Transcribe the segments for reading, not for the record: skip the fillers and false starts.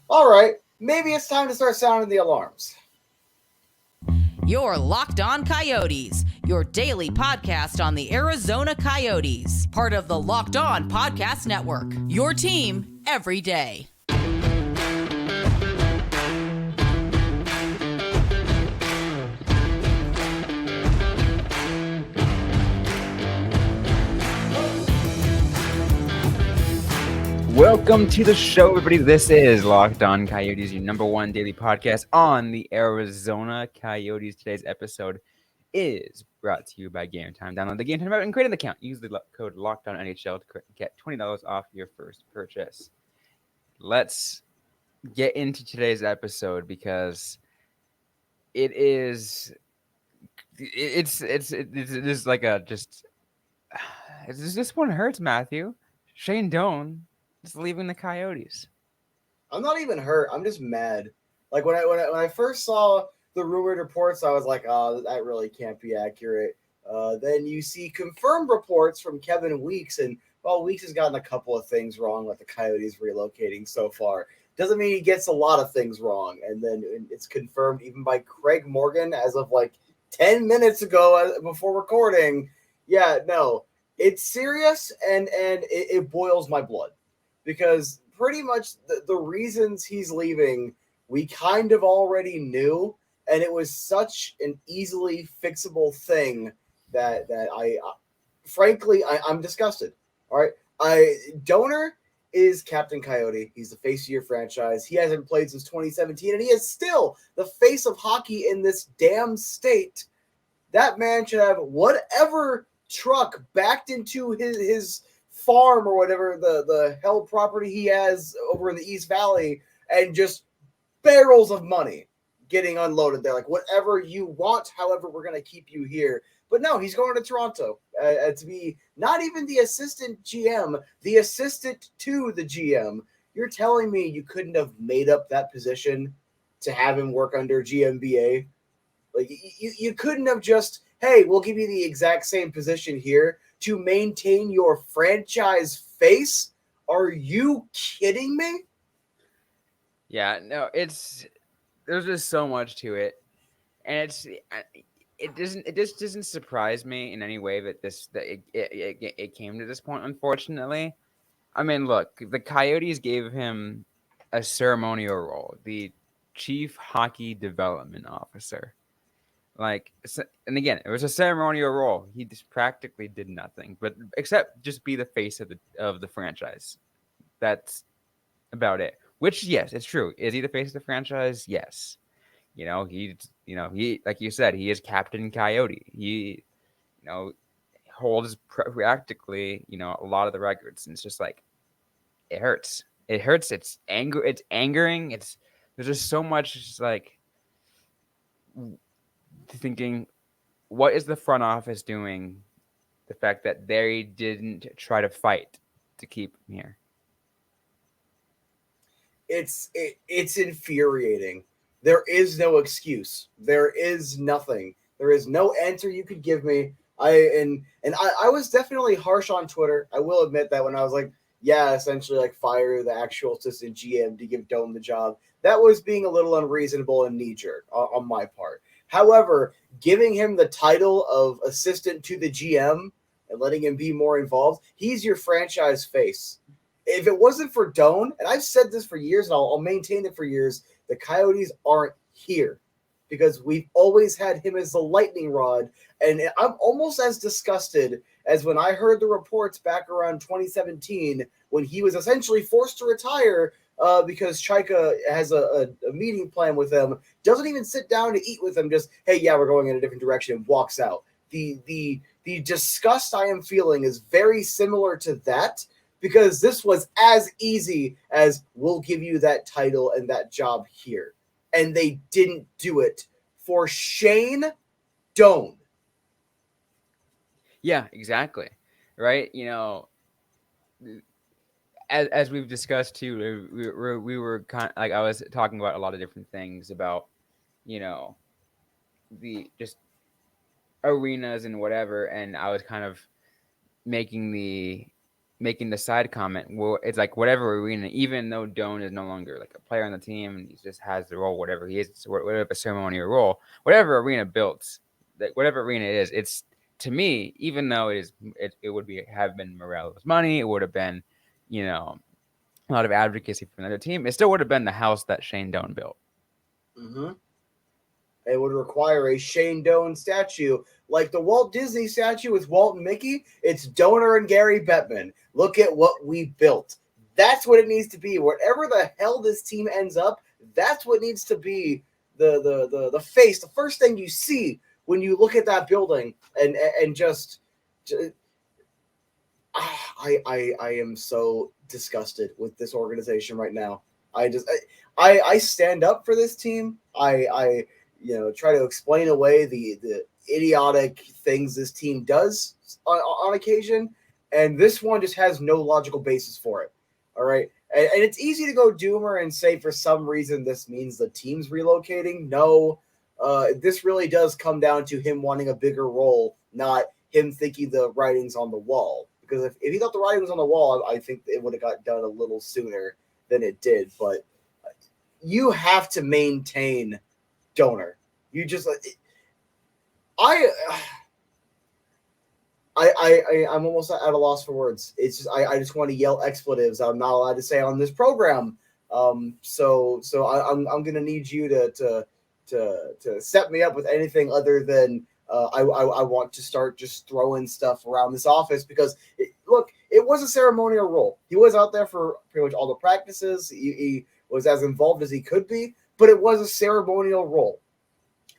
All right, maybe it's time to start sounding the alarms. You're Locked On Coyotes, your daily podcast on the Arizona Coyotes, part of the Locked On Podcast Network. Your team every day. Welcome to the show, everybody. This is Locked On Coyotes, your number one daily podcast on the Arizona Coyotes. Today's episode is brought to you by Game Time. Download the Game Time app and create an account. Use the code LOCKEDONNHL to get $20 off your first purchase. Let's get into today's episode because it is it's like a just this one hurts, Matthew. Shane Doan is leaving the Coyotes. I'm not even hurt. I'm just mad. Like when I first saw the rumored reports, I was like, oh, that really can't be accurate. Then you see confirmed reports from Kevin Weeks, and well, Weeks has gotten a couple of things wrong with the Coyotes relocating so far. Doesn't mean he gets a lot of things wrong. And then it's confirmed even by Craig Morgan as of like 10 minutes ago before recording. Yeah, no, it's serious, and it boils my blood because pretty much the reasons he's leaving we kind of already knew, and it was such an easily fixable thing that I frankly I'm disgusted. All right, Donor is Captain Coyote. He's the face of your franchise. He hasn't played since 2017, and he is still the face of hockey in this damn state. That man should have whatever truck backed into his farm or whatever the hell property he has over in the East Valley, and just barrels of money getting unloaded there. Like, whatever you want, however, we're going to keep you here. But no, he's going to Toronto to be not even the assistant GM, the assistant to the GM. You're telling me you couldn't have made up that position to have him work under GMBA? Like, you couldn't have just, hey, we'll give you the exact same position here to maintain your franchise face? Are you kidding me? Yeah, no, there's just so much to it, and it just doesn't surprise me in any way that it came to this point. Unfortunately, I mean, look, the Coyotes gave him a ceremonial role, the chief hockey development officer. And again, it was a ceremonial role. He just practically did nothing, but except just be the face of the franchise. That's about it. Which, yes, it's true. Is he the face of the franchise? Yes. He like you said, he is Captain Coyote. He, holds practically, a lot of the records, and it's just like it hurts. It hurts. It's anger. It's angering. There's just so much, just like thinking, what is the front office doing? The fact that they didn't try to fight to keep him here. It's infuriating. There is no excuse. There is nothing. There is no answer you could give me. I was definitely harsh on Twitter. I will admit that when I was like, yeah, essentially like fire the actual assistant GM to give Dome the job. That was being a little unreasonable and knee jerk on my part. However, giving him the title of assistant to the GM and letting him be more involved, he's your franchise face. If it wasn't for Doan, and I've said this for years, and I'll maintain it for years, the Coyotes aren't here because we've always had him as the lightning rod. And I'm almost as disgusted as when I heard the reports back around 2017 when he was essentially forced to retire because Chaika has a meeting plan with him, doesn't even sit down to eat with him, just, hey, yeah, we're going in a different direction, and walks out. The disgust I am feeling is very similar to that, because this was as easy as we'll give you that title and that job here. And they didn't do it for Shane Doan. Yeah, exactly. Right. As we've discussed too, we were kind of, like, I was talking about a lot of different things about, you know, the just arenas and whatever, and I was kind of making making the side comment, well, it's like whatever arena, even though Doan is no longer like a player on the team and he just has the role, whatever he is, whatever ceremonial role, whatever arena built, like whatever arena it is, it's to me, even though it would have been Morello's money, it would have been, a lot of advocacy from another team, it still would have been the house that Shane Doan built. Mm-hmm. It would require a Shane Doan statue. Like the Walt Disney statue with Walt and Mickey, it's Donor and Gary Bettman. Look at what we built. That's what it needs to be. Whatever the hell this team ends up, that's what needs to be the face, the first thing you see when you look at that building and just I am so disgusted with this organization right now. I stand up for this team. I try to explain away the idiotic things this team does on occasion, and this one just has no logical basis for it. All right, and it's easy to go doomer and say for some reason this means the team's relocating. No, this really does come down to him wanting a bigger role, not him thinking the writing's on the wall. Because if he thought the writing was on the wall, I think it would have got done a little sooner than it did. But you have to maintain Donor. You just I'm almost at a loss for words. It's just I just want to yell expletives I'm not allowed to say on this program. So I'm gonna need you to set me up with anything other than I want to start just throwing stuff around this office because look, it was a ceremonial role. He was out there for pretty much all the practices. He was as involved as he could be, but it was a ceremonial role.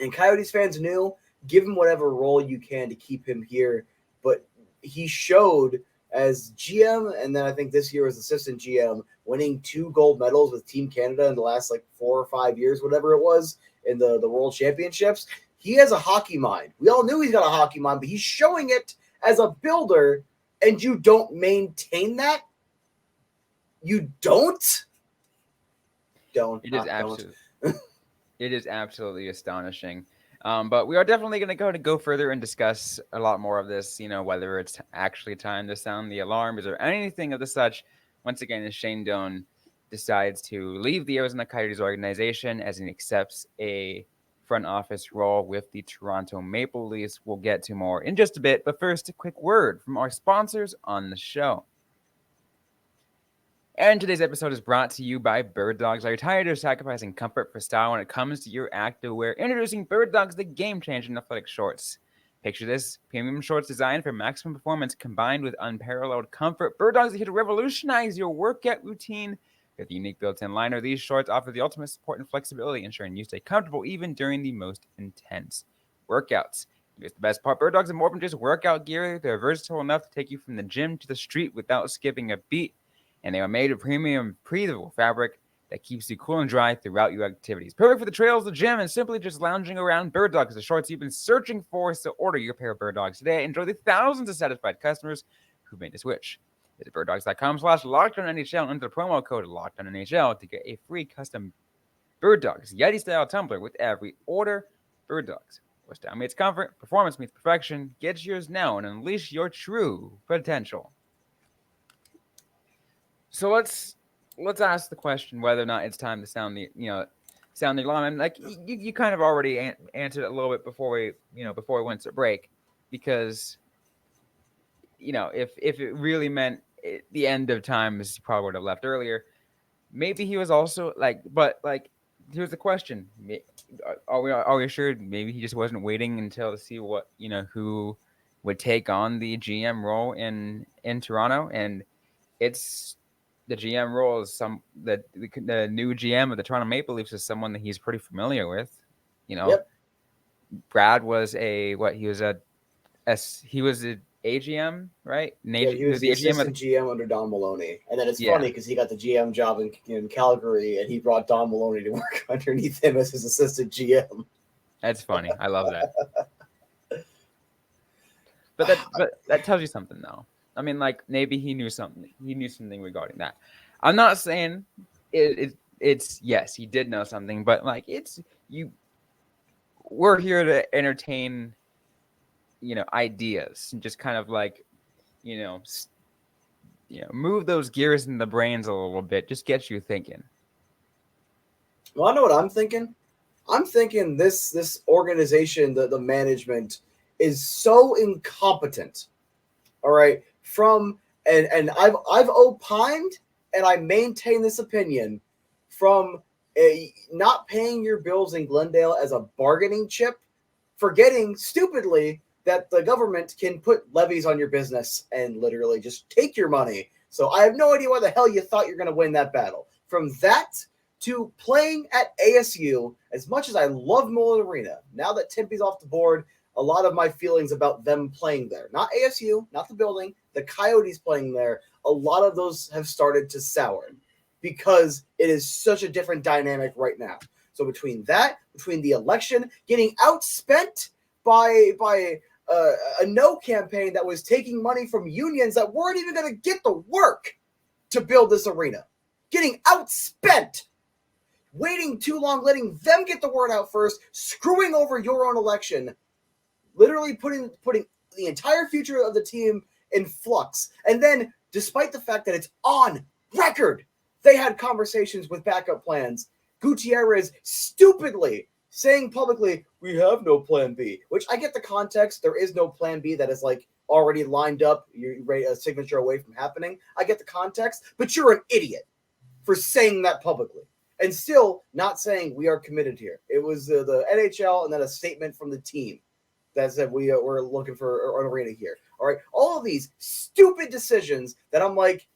And Coyotes fans knew, give him whatever role you can to keep him here. But he showed as GM, and then I think this year as assistant GM, winning 2 gold medals with Team Canada in the last 4 or 5 years, whatever it was, in the World Championships. He has a hockey mind. We all knew he's got a hockey mind, but he's showing it as a builder, and you don't maintain that? You don't? Don't. It is absolutely. It is absolutely astonishing. But we are definitely going to go further and discuss a lot more of this, whether it's actually time to sound the alarm, is there anything of the such. Once again, as Shane Doan decides to leave the Arizona Coyotes organization as he accepts a front office role with the Toronto Maple Leafs. We'll get to more in just a bit, but first, a quick word from our sponsors on the show. And today's episode is brought to you by Bird Dogs. Are you tired of sacrificing comfort for style when it comes to your activewear? Introducing Bird Dogs, the game-changing athletic shorts. Picture this, premium shorts designed for maximum performance combined with unparalleled comfort. Bird Dogs are here to revolutionize your workout routine. With the unique built-in liner, these shorts offer the ultimate support and flexibility, ensuring you stay comfortable even during the most intense workouts. Here's the best part. Bird Dogs are more than just workout gear. They're versatile enough to take you from the gym to the street without skipping a beat. And they are made of premium breathable fabric that keeps you cool and dry throughout your activities. Perfect for the trails, the gym, and simply just lounging around. Bird Dogs, the shorts you've been searching for. So order your pair of Bird Dogs today. Enjoy the thousands of satisfied customers who've made the switch. Visit birddogs.com/LockedOnNHL and enter the promo code LockedOnNHL to get a free custom Bird Dogs Yeti-style tumbler with every order. Bird Dogs, where style meets comfort, performance meets perfection. Get yours now and unleash your true potential. So let's ask the question whether or not it's time to sound the alarm. And you kind of already answered it a little bit before we went to break, because if it really meant the end of times, he probably would have left earlier. Maybe he was also here's the question: are we sure? Maybe he just wasn't waiting until to see what who would take on the GM role in Toronto, and it's. The GM role is the new GM of the Toronto Maple Leafs is someone that he's pretty familiar with. Yep. Brad was he was an AGM, right? He was the assistant GM under Don Maloney. And then it's funny because he got the GM job in Calgary, and he brought Don Maloney to work underneath him as his assistant GM. That's funny. I love that. But that tells you something, though. I mean, maybe he knew something. He knew something regarding that. I'm not saying it's yes, he did know something, but we're here to entertain, ideas and just kind of move those gears in the brains a little bit. Just get you thinking. Well, I know what I'm thinking. I'm thinking this organization, the management, is so incompetent. All right, and I've opined and I maintain this opinion from not paying your bills in Glendale as a bargaining chip, forgetting stupidly that the government can put levies on your business and literally just take your money. So I have no idea why the hell you thought you're going to win that battle. From that to playing at ASU, as much as I love Mullet Arena, now that Tempe's off the board, a lot of my feelings about them playing there, not ASU, not the building, the Coyotes playing there, a lot of those have started to sour because it is such a different dynamic right now. So between the election, getting outspent by a no campaign that was taking money from unions that weren't even going to get the work to build this arena, getting outspent, waiting too long, letting them get the word out first, screwing over your own election, literally putting the entire future of the team in flux. And then, despite the fact that it's on record, they had conversations with backup plans. Gutierrez stupidly saying publicly, we have no plan B, which I get the context. There is no plan B that is like already lined up. You're a signature away from happening. I get the context, but you're an idiot for saying that publicly and still not saying we are committed here. It was the NHL and then a statement from the team that said we're looking for an arena here. All right. All of these stupid decisions that I'm like,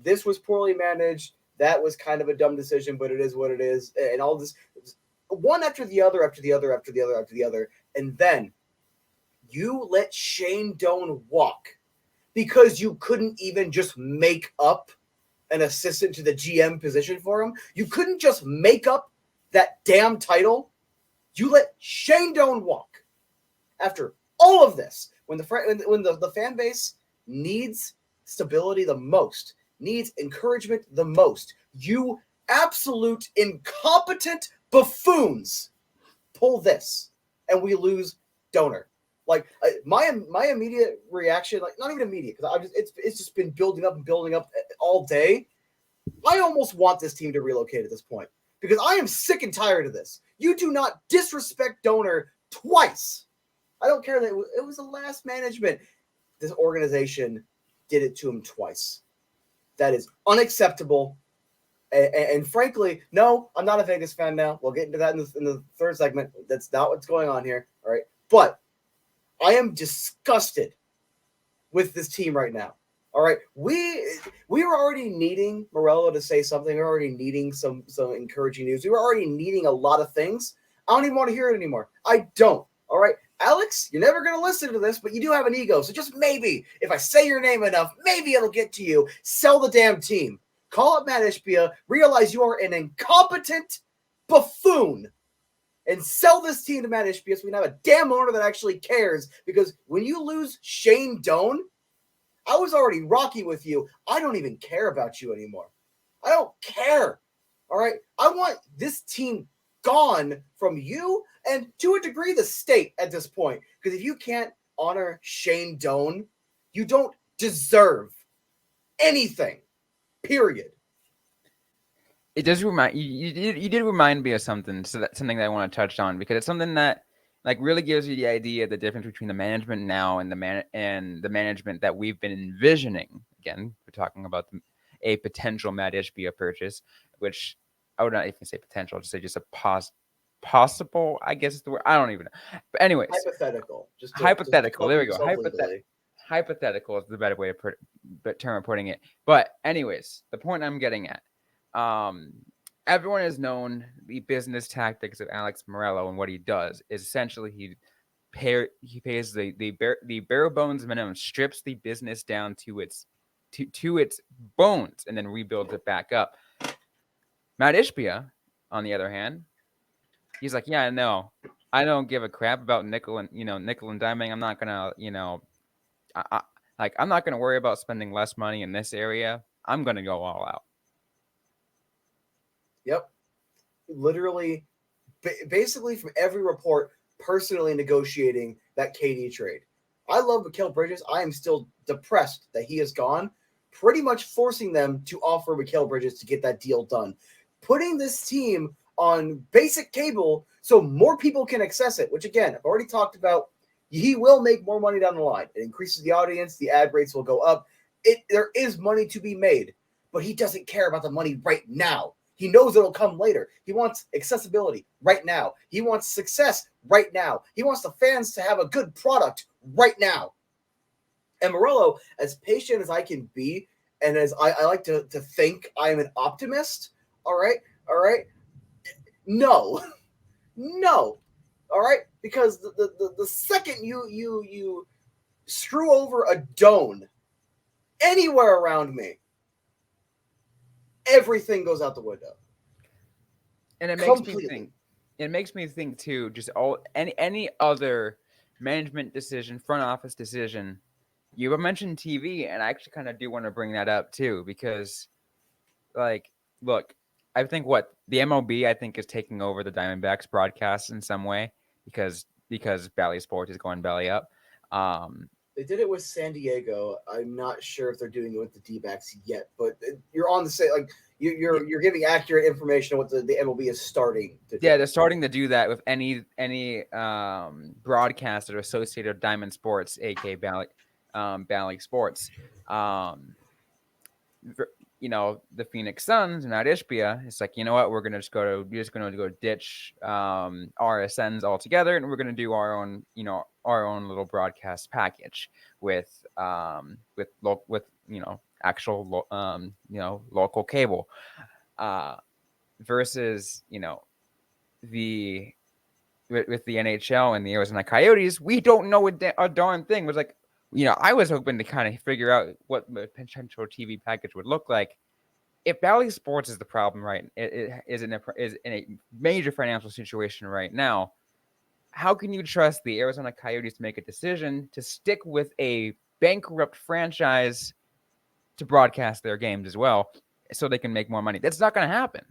this was poorly managed. That was kind of a dumb decision, but it is what it is. And all this, one after the other, after the other, after the other, after the other. And then you let Shane Doan walk because you couldn't even just make up an assistant to the GM position for him. You couldn't just make up that damn title. You let Shane Doan walk after all of this. When the fan base needs stability the most, needs encouragement the most, you absolute incompetent buffoons pull this, and we lose Donor. Like my immediate reaction, like not even immediate, because it's just been building up and building up all day. I almost want this team to relocate at this point because I am sick and tired of this. You do not disrespect Donor twice. I don't care that it was the last management. This organization did it to him twice. That is unacceptable. And frankly, no, I'm not a Vegas fan now. We'll get into that in the third segment. That's not what's going on here. All right. But I am disgusted with this team right now. All right. We were already needing Morello to say something. We were already needing some encouraging news. We were already needing a lot of things. I don't even want to hear it anymore. I don't. All right. Alex, you're never going to listen to this, but you do have an ego. So just maybe, if I say your name enough, maybe it'll get to you. Sell the damn team. Call up Matt Ishbia. Realize you are an incompetent buffoon. And sell this team to Matt Ishbia so we can have a damn owner that actually cares. Because when you lose Shane Doan, I was already rocky with you. I don't even care about you anymore. I don't care. All right? I want this team gone from you and to a degree the state at this point. Because if you can't honor Shane Doan, you don't deserve anything. Period. It does remind you did remind me of something, something that I want to touch on because it's something that like really gives you the idea of the difference between the management now and the management that we've been envisioning. Again, we're talking about a potential Matt Ishbia purchase, which I would not even say potential, I'll just say just a possible, I guess is the word. I don't even know. But anyways, hypothetical. Hypothetical. There we go. Hypothetical is the better way to term of putting it. But anyways, the point I'm getting at, everyone has known the business tactics of Alex Morello, and what he does is essentially he pays the bare bones minimum, strips the business down to its bones, and then rebuilds it back up. Matt Ishbia, on the other hand, he's like, yeah, no, I don't give a crap about nickel and diming. I'm not gonna, I'm not gonna worry about spending less money in this area. I'm gonna go all out. Yep. Literally, basically from every report, personally negotiating that KD trade. I love Mikal Bridges. I am still depressed that he is gone, pretty much forcing them to offer Mikal Bridges to get that deal done. Putting this team on basic cable so more people can access it, which again, I've already talked about. He will make more money down the line. It increases the audience. The ad rates will go up. There is money to be made, but he doesn't care about the money right now. He knows it'll come later. He wants accessibility right now. He wants success right now. He wants the fans to have a good product right now. And Morello, as patient as I can be, and as I like to think I am an optimist, all right, no, all right, because the second you screw over a Doan anywhere around me, everything goes out the window. And it makes me think. It makes me think too. Just any other management decision, front office decision. You mentioned TV, and I actually kind of do want to bring that up too, because, like, look, I think the MLB I think is taking over the Diamondbacks broadcast in some way because Bally Sports is going belly up. They did it with San Diego. I'm not sure if they're doing it with the D-backs yet, but you're on the same, like you're giving accurate information on what the MLB is starting to do. Yeah, they're starting to do that with any broadcast that are associated with Diamond Sports, aka Bally Sports. The Phoenix Suns and not Ishbia. It's like, you know what, we're just going to go ditch RSNs altogether, and we're going to do our own little broadcast package with actual local cable, versus with the NHL and the Arizona Coyotes, we don't know a darn thing. It was like, I was hoping to kind of figure out what the potential TV package would look like. If Bally Sports is the problem, right, it is in a major financial situation right now, how can you trust the Arizona Coyotes to make a decision to stick with a bankrupt franchise to broadcast their games as well so they can make more money? That's not going to happen.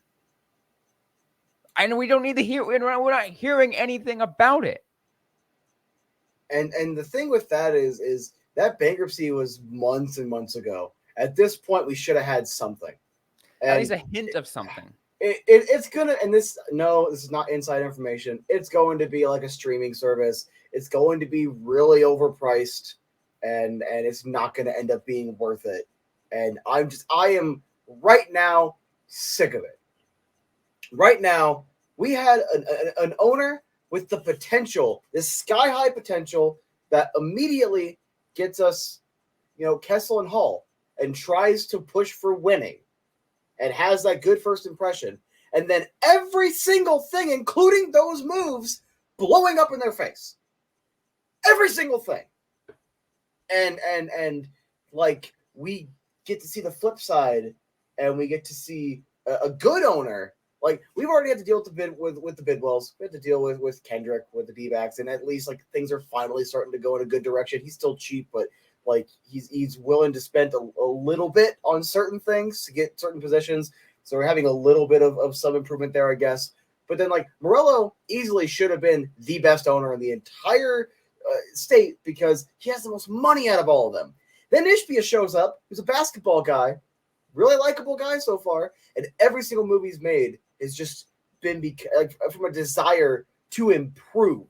I know we don't need to hear. We're not hearing anything about it. And the thing with that is that bankruptcy was months and months ago. At this point, we should have had something. At least a hint of something. It's gonna, and this is not inside information. It's going to be like a streaming service. It's going to be really overpriced, and it's not going to end up being worth it. And I am right now sick of it. Right now, we had an owner with the potential, this sky-high potential that immediately gets us, Kessel and Hall, and tries to push for winning and has that good first impression. And then every single thing, including those moves, blowing up in their face. Every single thing. And like, we get to see the flip side, and we get to see a good owner. Like, we've already had to deal with the Bidwells. We had to deal with Kendrick, with the D-backs, and at least, like, things are finally starting to go in a good direction. He's still cheap, but, like, he's willing to spend a little bit on certain things to get certain positions. So we're having a little bit of some improvement there, I guess. But then, like, Morello easily should have been the best owner in the entire state because he has the most money out of all of them. Then Ishbia shows up, who's a basketball guy, really likable guy so far, and every single movie he's made has just been from a desire to improve,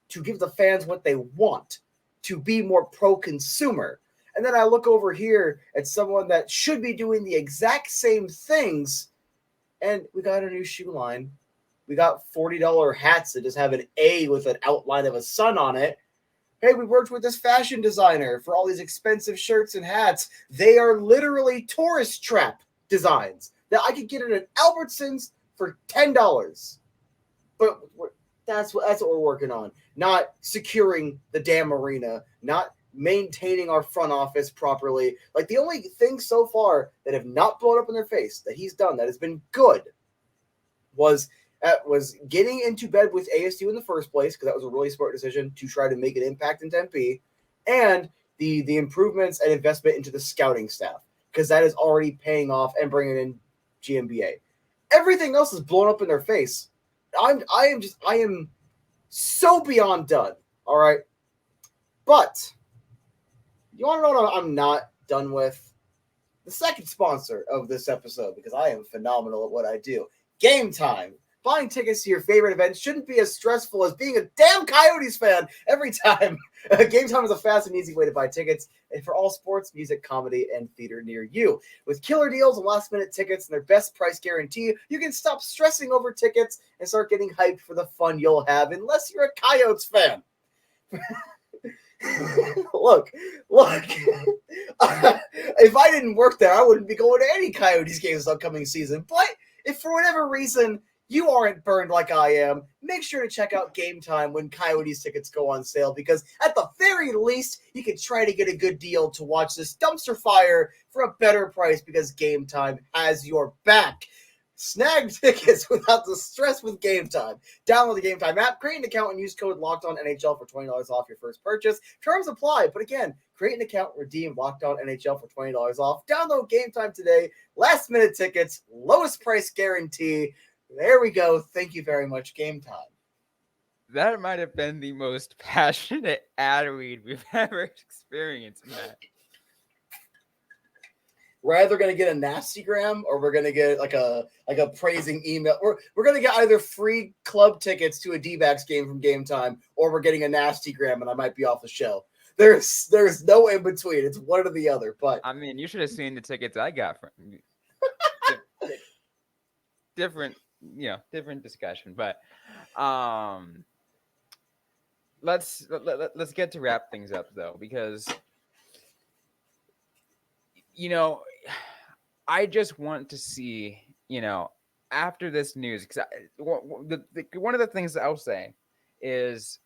to give the fans what they want, to be more pro-consumer. And then I look over here at someone that should be doing the exact same things, and we got a new shoe line. We got $40 hats that just have an A with an outline of a sun on it. Hey, we worked with this fashion designer for all these expensive shirts and hats. They are literally tourist trap designs that I could get at an Albertsons for $10. But that's what we're working on. Not securing the damn arena, not maintaining our front office properly. Like, the only thing so far that have not blown up in their face that he's done that has been good was getting into bed with ASU in the first place, because that was a really smart decision to try to make an impact in Tempe, and the improvements and investment into the scouting staff, because that is already paying off and bringing in GMBA. Everything else is blown up in their face. I am so beyond done. All right. But you want to know what I'm not done with? the second sponsor of this episode, because I am phenomenal at what I do. Game Time. Buying tickets to your favorite events shouldn't be as stressful as being a damn Coyotes fan every time. Game Time is a fast and easy way to buy tickets for all sports, music, comedy, and theater near you. With killer deals and last-minute tickets and their best price guarantee, you can stop stressing over tickets and start getting hyped for the fun you'll have, unless you're a Coyotes fan. Look. If I didn't work there, I wouldn't be going to any Coyotes games this upcoming season. But if for whatever reason you aren't burned like I am, make sure to check out Game Time when Coyotes tickets go on sale, because at the very least, you can try to get a good deal to watch this dumpster fire for a better price, because Game Time has your back. Snag tickets without the stress with Game Time. Download the Game Time app, create an account, and use code LOCKEDONNHL for $20 off your first purchase. Terms apply, but again, create an account, redeem LOCKEDONNHL for $20 off. Download Game Time today. Last minute tickets, lowest price guarantee. There we go. Thank you very much, Game Time. That might have been the most passionate ad read we've ever experienced, Matt. We're either going to get a nastygram or we're going to get like a praising email. We're going to get either free club tickets to a D-backs game from Game Time, or we're getting a nastygram and I might be off the show. There's no in between. It's one or the other. But I mean, you should have seen the tickets I got from different discussion. But let's get to wrap things up though, because I just want to see, after this news, because one of the things that I'll say is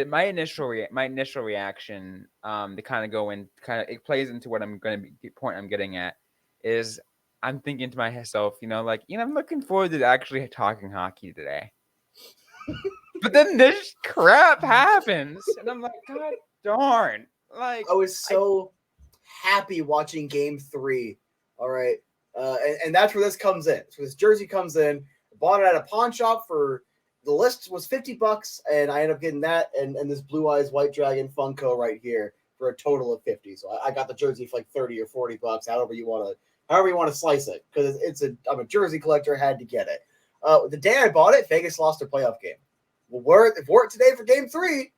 my initial reaction, to kind of go in, it plays into what I'm going to be, the point I'm getting at, is I'm thinking to myself, I'm looking forward to actually talking hockey today. But then this crap happens, and I'm like, God darn! Like, I was so happy watching Game 3. All right, and that's where this comes in. So this jersey comes in. I bought it at a pawn shop for, the list was $50, and I ended up getting that and this Blue Eyes White Dragon Funko right here for a total of $50. So I got the jersey for like $30 or $40, however you want to slice it, because I'm a jersey collector. I had to get it. The day I bought it, Vegas lost their playoff game. Well, if we're today for Game 3,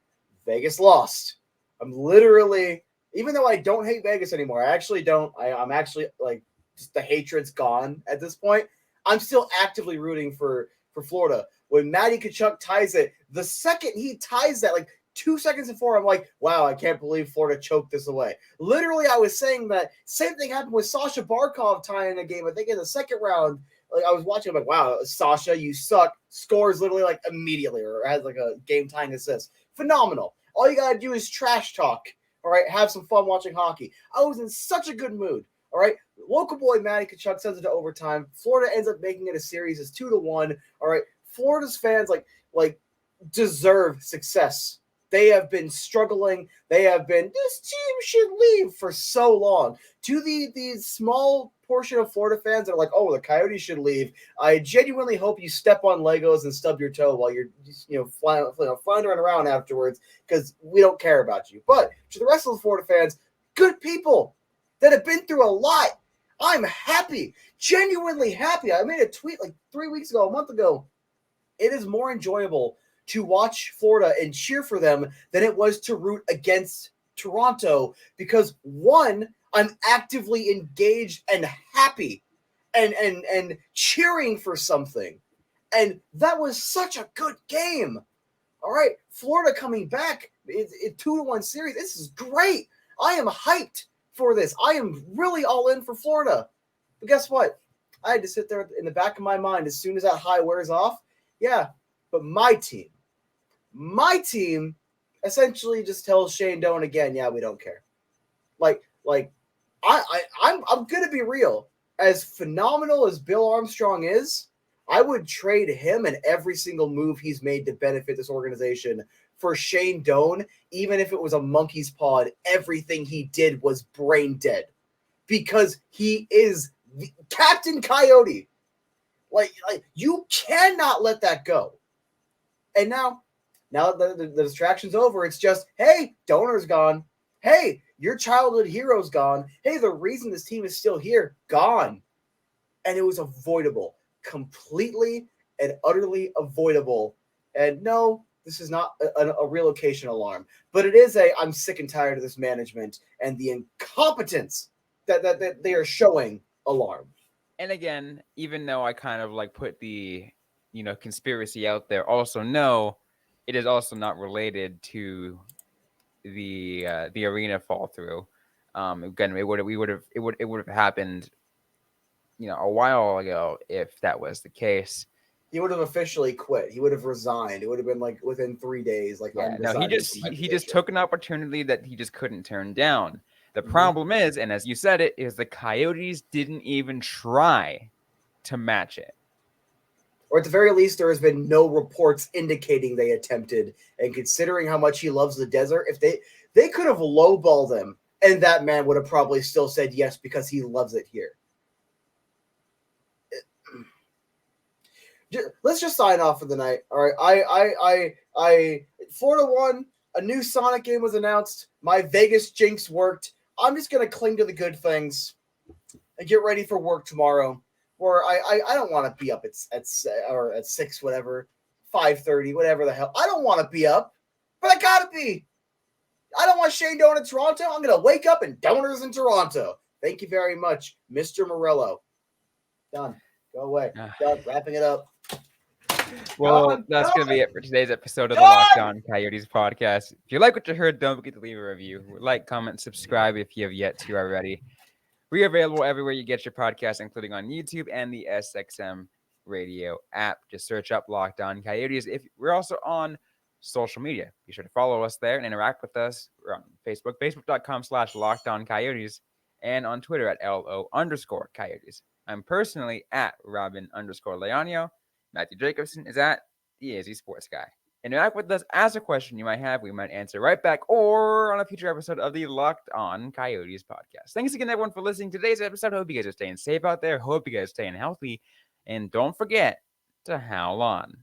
Vegas lost. I'm literally, even though I don't hate Vegas anymore, I actually don't. I'm actually like, just the hatred's gone at this point. I'm still actively rooting for Florida. When Matty Tkachuk ties it, the second he ties that, like 2 seconds before, I'm like, wow, I can't believe Florida choked this away. Literally, I was saying that same thing happened with Sasha Barkov tying a game, I think in the second round. Like, I was watching, I'm like, wow, Sasha, you suck. Scores literally like immediately, or has like a game tying assist. Phenomenal. All you gotta do is trash talk. All right, have some fun watching hockey. I was in such a good mood. All right, local boy Matty Tkachuk sends it to overtime. Florida ends up making it a series. It's 2-1. All right, Florida's fans like deserve success. They have been struggling. They have been, this team should leave for so long. To the small portion of Florida fans that are like, oh, the Coyotes should leave, I genuinely hope you step on Legos and stub your toe while you're floundering around afterwards, because we don't care about you. But to the rest of the Florida fans, good people that have been through a lot, I'm happy, genuinely happy. I made a tweet like 3 weeks ago, a month ago. It is more enjoyable to watch Florida and cheer for them than it was to root against Toronto, because one, I'm actively engaged and happy and cheering for something. And that was such a good game. All right, Florida coming back in 2-1 series. This is great. I am hyped for this. I am really all in for Florida. But guess what? I had to sit there in the back of my mind as soon as that high wears off. Yeah, but my team essentially just tells Shane Doan again, yeah, we don't care. I'm gonna be real. As phenomenal as Bill Armstrong is, I would trade him and every single move he's made to benefit this organization for Shane Doan, even if it was a monkey's paw and everything he did was brain dead, because he is the Captain Coyote. Like you cannot let that go. And now the distraction's over. It's just, hey, Donor's gone. Hey, Your childhood hero's gone. Hey, the reason this team is still here, gone. And it was avoidable. Completely and utterly avoidable. And no, this is not a relocation alarm, but it is I'm sick and tired of this management and the incompetence that they are showing alarm. And again, even though I kind of like put the, conspiracy out there, also know it is also not related to the arena fall through. Again, it would have happened, a while ago if that was the case. He would have officially quit. He would have resigned. It would have been like within 3 days. Like, Yeah, I'm no, resigning from my he just position. took an opportunity that he just couldn't turn down. The Mhm. problem is, and as you said it, is the Coyotes didn't even try to match it. Or at the very least, there has been no reports indicating they attempted. And considering how much he loves the desert, if they could have lowballed him, and that man would have probably still said yes because he loves it here. Let's just sign off for the night. All right, I 4-1. A new Sonic game was announced. My Vegas jinx worked. I'm just gonna cling to the good things and get ready for work tomorrow. Where I don't want to be up at 6, whatever, 5:30, whatever the hell. I don't want to be up, but I gotta be. I don't want Shane Doan in Toronto. I'm gonna wake up and Donors in Toronto. Thank you very much, Mr. Morello. Done. Go away. Done. Wrapping it up. Well, that's going to be it for today's episode of the Locked On Coyotes podcast. If you like what you heard, don't forget to leave a review. Like, comment, subscribe if you have yet to already. We are available everywhere you get your podcast, including on YouTube and the SXM radio app. Just search up Locked On Coyotes. We're also on social media. Be sure to follow us there and interact with us. We're on Facebook, facebook.com/LockedOnCoyotes, and on Twitter at LO_Coyotes. I'm personally at Robin_Leonio. Matthew Jacobson is at the AZ Sports Guy. Interact with us, ask a question you might have. We might answer right back or on a future episode of the Locked On Coyotes podcast. Thanks again, everyone, for listening to today's episode. Hope you guys are staying safe out there. Hope you guys are staying healthy. And don't forget to howl on.